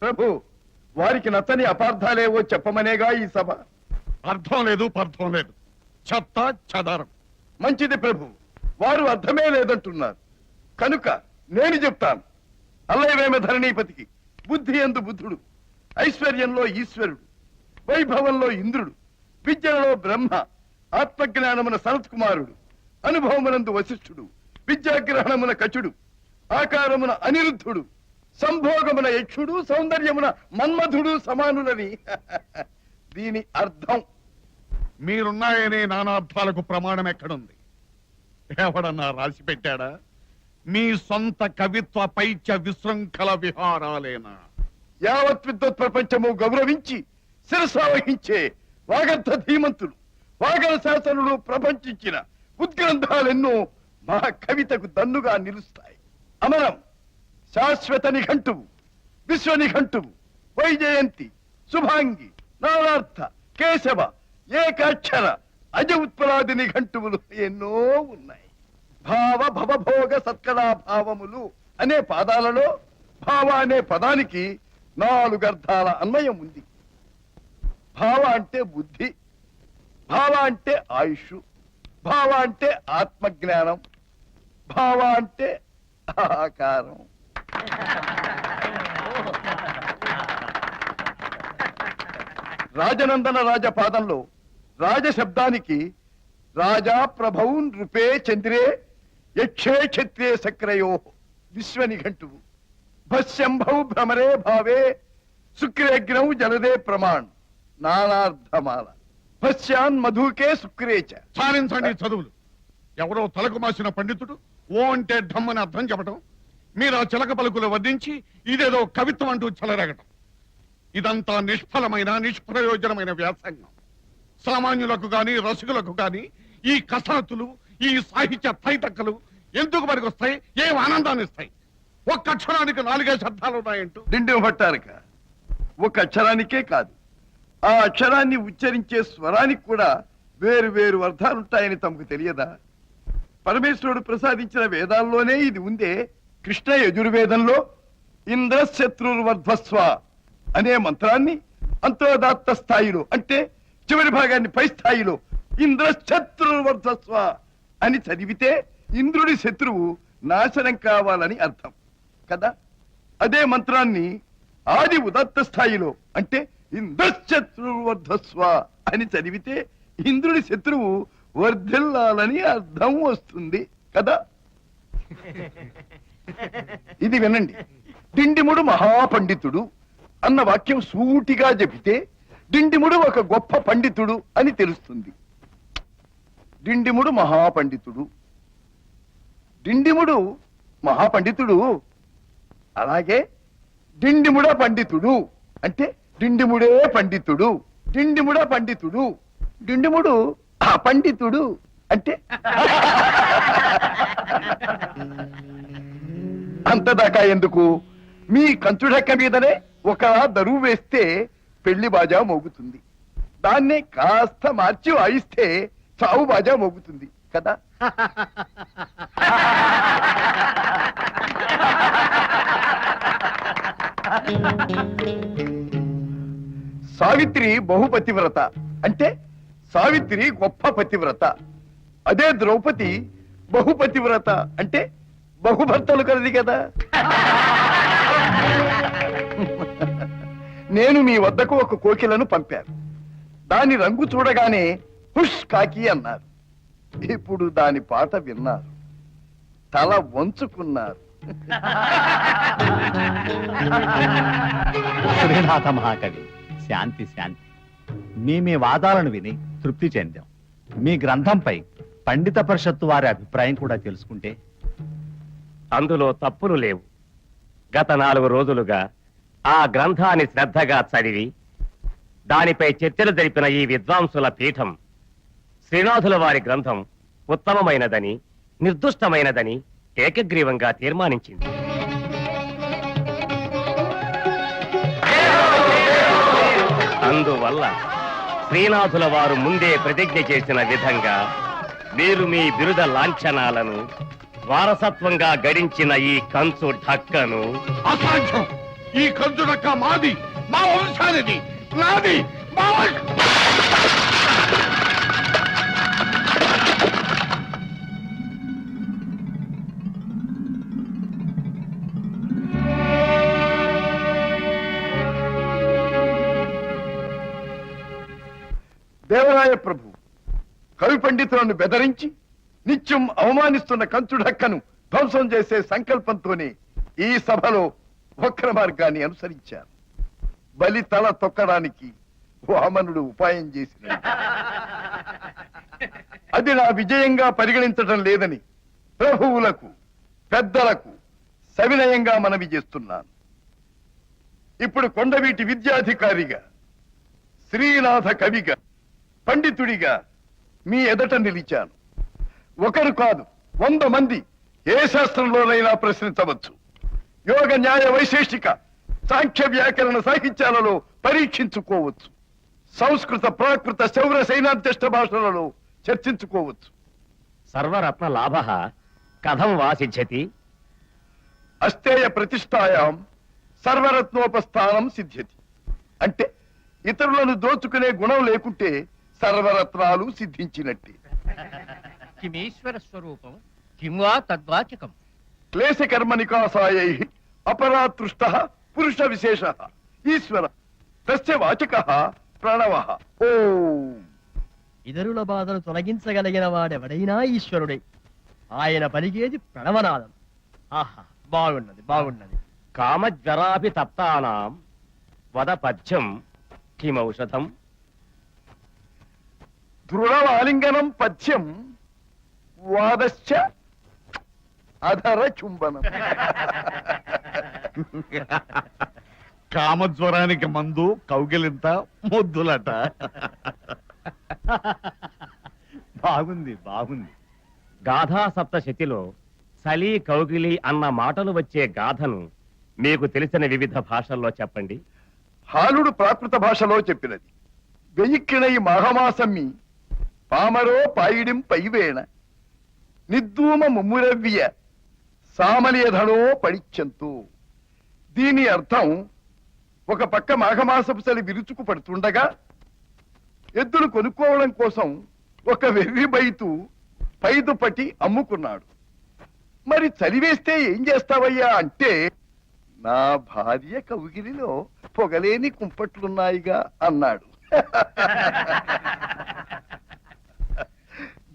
ప్రభు, వారికి నచ్చని అపార్థాలేవో చెప్పమనేగా ఈ సభ. అర్థం లేదు, పర్థం లేదు, చెత్త చెదారం. మంచిది ప్రభు, వారు అర్థమే లేదంటున్నారు కనుక నేను చెప్తాను. అల్లయవేమ ధరణీపతికి బుద్ధి యందు బుద్ధుడు, ఐశ్వర్యంలో ఈశ్వరుడు, వైభవంలో ఇంద్రుడు, విద్యలో బ్రహ్మ, ఆత్మజ్ఞానమున సనత్ కుమారుడు, అనుభవమునందు వశిష్ఠుడు, విద్యాగ్రహణమున కచుడు, ఆకారమున అనిరుద్ధుడు, సంభోగమున యక్షుడు, సౌందర్యమున మన్మధుడు సమానులని దీని అర్థం. మీరున్నాయనే నానార్థాలకు ప్రమాణం ఎక్కడుంది? ఎవడన్నా రాసి పెట్టాడా? మీ సొంత కవిత్వ పైత్య విశృంఖల విహారాలేనా? యావత్ విద్వత్ ప్రపంచము గౌరవించి శిరసావహించే వాగర్థ ధీమంతులు, వాగర శాసనులు ప్రపంచించిన ఉద్గ్రంథాలెన్నో మా కవితకు దన్నుగా నిలుస్తాయి. అమరం, శాశ్వత నిఘంటువు, విశ్వ నిఘంటువు, వైజయంతి, శుభాంగి, నానార్థ, కేశవ, ఏకాక్షర, అజ ఉత్పలాది నిఘంటువులు ఎన్నో ఉన్నాయి. భావ భవభోగ సత్కళా భావములు అనే పాదాలలో భావ అనే పదానికి 4 అర్థాల అన్వయం ఉంది. భావ అంటే బుద్ధి, భావ అంటే ఆయుష్, భావ అంటే ఆత్మజ్ఞానం, భావ అంటే ఆకారం. రాజనందన రాజపాదంలో రాజ శబ్దానికి రాజా ప్రభౌ నృపే చంద్రే యక్షే క్షత్రియే సక్రయో విశ్వ నిఘంటువు, భస్యంభౌ భ్రమరే భావే శుక్రేగ్నౌ జలదే ప్రమాణ్ నానార్థమాల, భస్యాన్ మధుకే శుక్రేచ. సాధించండి చదువులు. ఎవరో తలకు మాసిన పండితుడు ఓ అంటే ఢమ్మని అర్థం చెప్పటం, మీరు ఆ చిలక పలుకులు వడ్డించి ఇదేదో కవిత్వం అంటూ చెలరగటం, ఇదంతా నిష్ఫలమైన నిష్ప్రయోజనమైన వ్యాసంగం. సామాన్యులకు గాని రసికులకు గాని ఈ కసరత్తులు, ఈ సాహిత్య తైతక్కలు ఎందుకు పనికొస్తాయి? ఏం ఆనందాన్ని ఇస్తాయి? ఒక్క అక్షరానికి 4 అర్థాలు ఉన్నాయంటూ డిండి పట్టారుక. ఒక అక్షరానికే కాదు, ఆ అక్షరాన్ని ఉచ్చరించే స్వరానికి కూడా వేరు వేరు అర్థాలుంటాయని తమకు తెలియదా? పరమేశ్వరుడు ప్రసాదించిన వేదాల్లోనే ఇది ఉందే. కృష్ణ యజుర్వేదంలో ఇంద్రశత్రుర్వర్ధస్వ అనే మంత్రాన్ని అంతోదాత్త స్థాయిలో, అంటే చివరి భాగాన్ని పై స్థాయిలో ఇంద్రశత్రుర్వర్ధస్వ అని చదివితే ఇంద్రుడి శత్రువు నాశనం కావాలని అర్థం కదా. అదే మంత్రాన్ని ఆది ఉదాత్త స్థాయిలో, అంటే ఇంద్రశత్రుర్వర్ధస్వ అని చదివితే ఇంద్రుడి శత్రువు వర్ధిల్లాలని అర్థం వస్తుంది కదా. ఇది వినండి. డిండిముడు మహాపండితుడు అన్న వాక్యం సూటిగా చెబితే డిండిముడు ఒక గొప్ప పండితుడు అని తెలుస్తుంది. డిండిముడు మహాపండితుడు, డిండిముడు మహాపండితుడు. అలాగే డిండిముడ పండితుడు అంటే డిండిముడే పండితుడు, డిండిముడ పండితుడు, డిండిముడు పండితుడు అంటే అంతదాకా ఎందుకు? మీ కంచుడెక్క మీదనే ఒక దరువు వేస్తే పెళ్లి బాజా మోగుతుంది, దాన్నే కాస్త మార్చి వాయిస్తే చావు బాజా మోగుతుంది కదా. సావిత్రి బహుపతివ్రత అంటే సావిత్రి గొప్ప పతివ్రత. అదే ద్రౌపది బహుపతివ్రత అంటే బహుభర్తలు కలది కదా. నేను మీ వద్దకు ఒక కోకిలను పంపాను. దాని రంగు చూడగానే హుష్ కాకి అన్నారు. ఇప్పుడు దాని పాట విన్నారు, తల వంచుకున్నారు. శ్రీనాథ మహాకవి, శాంతి శాంతి. మీ వాదాలను విని తృప్తి చెందాం. మీ గ్రంథంపై పండిత పరిషత్తు వారి అభిప్రాయం కూడా తెలుసుకుంటే. అందులో తప్పులు లేవు. గత 4 రోజులుగా ఆ గ్రంథాన్ని శ్రద్ధగా చదివి దానిపై చర్చలు జరిపిన ఈ విద్వాంసుల పీఠం శ్రీనాథుల వారి గ్రంథం ఉత్తమమైనదని, నిర్దుష్టమైనదని ఏకగ్రీవంగా తీర్మానించింది. అందువల్ల శ్రీనాథుల వారు ముందే ప్రతిజ్ఞ చేసిన విధంగా మీరు మీ బిరుద లాంఛనాలను వారసత్వంగా గడించిన ఈ కంచు ఢక్కను అసాధ్యం. ఈ కంచుడక్క మాది, మా వంశానిది, నాది, మా దేవరాయ ప్రభు కవి పండితులను బెదరించి నిత్యం అవమానిస్తున్న కంచుడక్కను ధ్వంసం చేసే సంకల్పంతోనే ఈ సభలో వక్ర మార్గాన్ని అనుసరించారు. బలి తల తొక్కడానికి వామనుడు ఉపాయం చేసిన అది నా విజయంగా పరిగణించడం లేదని ప్రభువులకు పెద్దలకు సవినయంగా మనవి చేస్తున్నాను. ఇప్పుడు కొండవీటి విద్యాధికారిగా, శ్రీనాథ కవిగా, పండితుడిగా మీ ఎదట నిలిచాను. ఒకరు కాదు 100 మంది ఏ శాస్త్రంలోనైనా ప్రశ్నించవచ్చు. యోగ న్యాయ వైశేషిక సాంఖ్య వ్యాకరణ సాహిత్యాలలో పరీక్షించుకోవచ్చు. సంస్కృత ప్రాకృత శౌర సైనాధ్యష్ట భాషలలో చర్చించుకోవచ్చు. సర్వరత్న లాభ కథం వా సిద్ధ్యతి? అస్తేయ ప్రతిష్టాయాం సర్వరత్నోపస్థానం సిద్ధ్యతి. అంటే ఇతరులను దోచుకునే గుణం లేకుంటే సర్వరత్నాలు సిద్ధించినట్టే. కిమీశ్వర స్వరూపం కిం వా తద్వాచకం. క్లేశ కర్మ నికాసాయై అపరాతృష్ట పురుష విశేష ఈశ్వర తస్య వాచకః ప్రణవః. ఓం. ఇతరుల బాధలు తొలగించగలిగిన వాడెవడైనా ఈశ్వరుడే. ఆయన పలికేది ప్రణవనాదం. ఆహా, బాగున్నది బాగున్నది. కామజ్వరాభి తప్తానాం వద పద్యం కిమౌషధం? దృఢమాలింగనం పథ్యం వాదశ్చ అధర చుంబనం. కామజ్వరానికి మందు కౌగిలింత ముద్దులట. బాగుంది బాగుంది. గాథా సప్తశతిలో సలి కౌగిలి అన్న మాటలు వచ్చే గాథను మీకు తెలిసిన వివిధ భాషల్లో చెప్పండి. హాలుడు ప్రాకృత భాషలో చెప్పినది. వెయ్యిక్కిణై మాఘమాసమ్మి పామరో పాయిడిం పైవేణ నిద్దూమ ముమ్మురవ్య సామలియధనో పడిచ్చంతు. దీని అర్థం, ఒక పక్క మాఘమాసపు చలి విరుచుకు పడుతుండగా ఎద్దులు కొనుక్కోవడం కోసం ఒక వెర్రి బైతు పైదుపటి అమ్ముకున్నాడు. మరి చలివేస్తే ఏం చేస్తావయ్యా అంటే, నా భార్య కౌగిలిలో పొగలేని కుంపట్లున్నాయిగా అన్నాడు.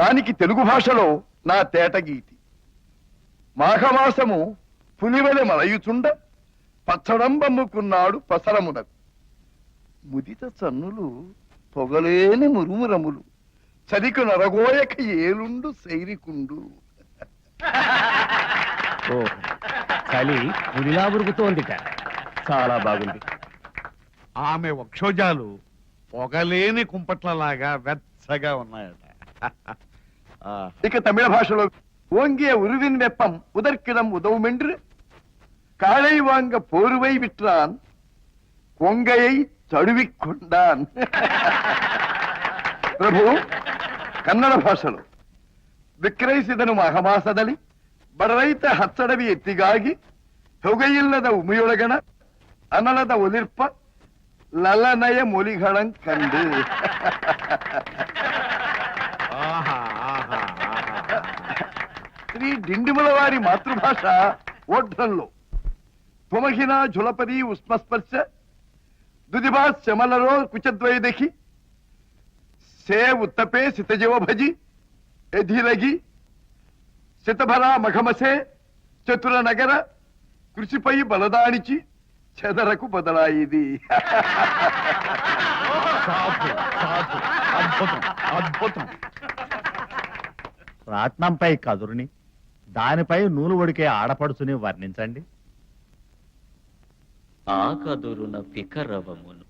దానికి తెలుగు భాషలో నా తేటగీతి, మాఘమాసము పులివెల మలయుచుండ పచ్చడంబమ్ముకున్నాడు పసరమునకు. ముదిత చన్నులు పొగలేని మురుమురములు చలికు నరగోయక ఏలుండు సైరికుండు. ఓ, చలి పులిలా ఉరుకుతోందిట. చాలా బాగుంది. ఆమె వక్షోజాలు పొగలేని కుంపట్లలాగా వెచ్చగా ఉన్నాయట. ఆ, ఇక తమిళ భాషలో ఓంగియ ఉరువిన్ వెప్పం ఉదర్కిడం ఉదవుమెండ్రు కాళై వాంగ పోరువై విట్రాన్ కొంగయై చడువికొండాన్. ప్రభు ಕನ್ನಡ ಭಾಷೆಲು ವಿಕ್ರಯಿಸಿದನು ಮಹಮಾಸದಲ್ಲಿ ಬಡರೈತ ಹಚ್ಚಡವಿ ಎತ್ತಿಗಾಗಿ ಹೊಗೆಯಿಲ್ಲದ ಉಮಿಯೊಳಗಣ ಅನಲದ ಒಲಿರ್ಪ ಲಲನಯ ಮೊಲಿಗಳಂ ಕಂಡು. శ్రీ డిండిమల వారి మాతృభాష ఓఢ్రంలో తుమహిన ఝులపది ఉష్మస్పర్శ దుదిబా శమలరో కుచద్వైదఖి సే ఉత్తపే సితజీవ భజి ఎధిలగి సితభర మఘమసే చతుర నగర కృషిపై బలదానిచి చెదరకు బదలాయిది. అద్భుతం అద్భుతం. రాట్నంపై కదురుని, దానిపై నూలు ఒడికే ఆడపడుచుని వర్ణించండి. ఆ కదురున పికరవమును,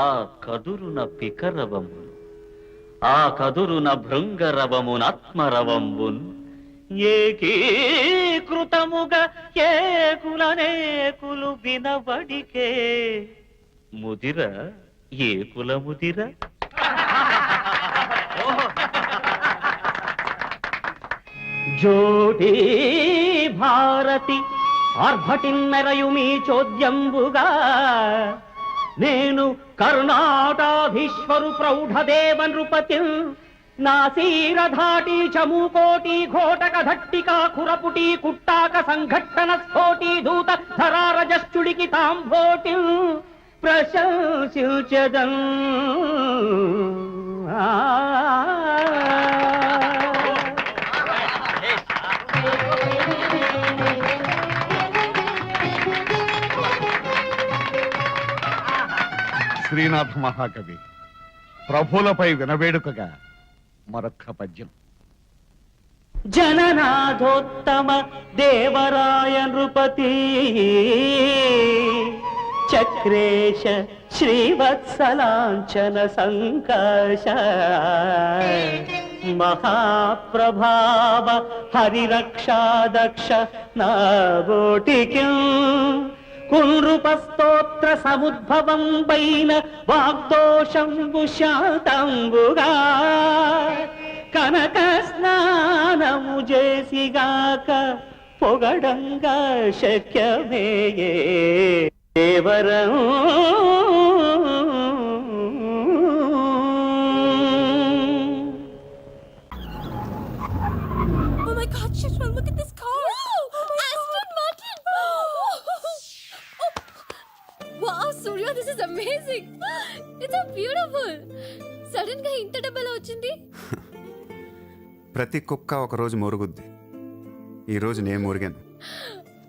ఆ కదురున పికరవమును, ఆ కదురున భృంగరవమునాత్మరవంబున్ ఏకీకృతముగా ఏకులనేకులు వినబడికే ముదిర ఏకుల ముదిర. జోడి భారతి ఆర్భటిన్నరయు మీ చోద్యంబుగా నేను కర్ణాటాధీశ్వరు ప్రౌఢదేవ నృపతి నాసీరధాటి చమూకోటి ఘోటక ధట్టికా ఖురపుటి కుట్టాక సంఘట్టన స్ఫోటి దూత ధరారజశ్చుడికి తాంభోటి ప్రశంసించదన్ శ్రీనాథ మహాకవి ప్రభులపై వినవేడుకగా మరొక్క పద్యం. జననాథోత్తమ దేవరాయ నృపతి చక్రేశ శ్రీవత్సలాంఛన సంకాశ మహాప్రభావ హరిరక్షాదక్ష నాగోటికి కుంరుపస్తోత్ర సముద్భవం పైన వాగ్దోషంబు శాంతంబుగా కనక స్నానము చేసిగాక పొగడంగా శక్యమే దేవరం Oh my God, Shishma, look at this car! Aston Martin! Wow, Surya, this is amazing! It's so beautiful! Sudden గా ఇంత డబ్బెలా వచ్చింది? ప్రతి కుక్క ఒక రోజు మురుగుద్ది. ఈ రోజు నేను మురిగాను.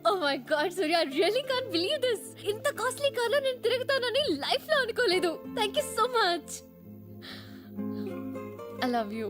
Oh my God, Surya, I really can't believe this! ఇంత కాస్ట్లీ కార్లో నేను తిరుగుతానని లైఫ్ లో అనుకోలేదు. Thank you so much. I love you.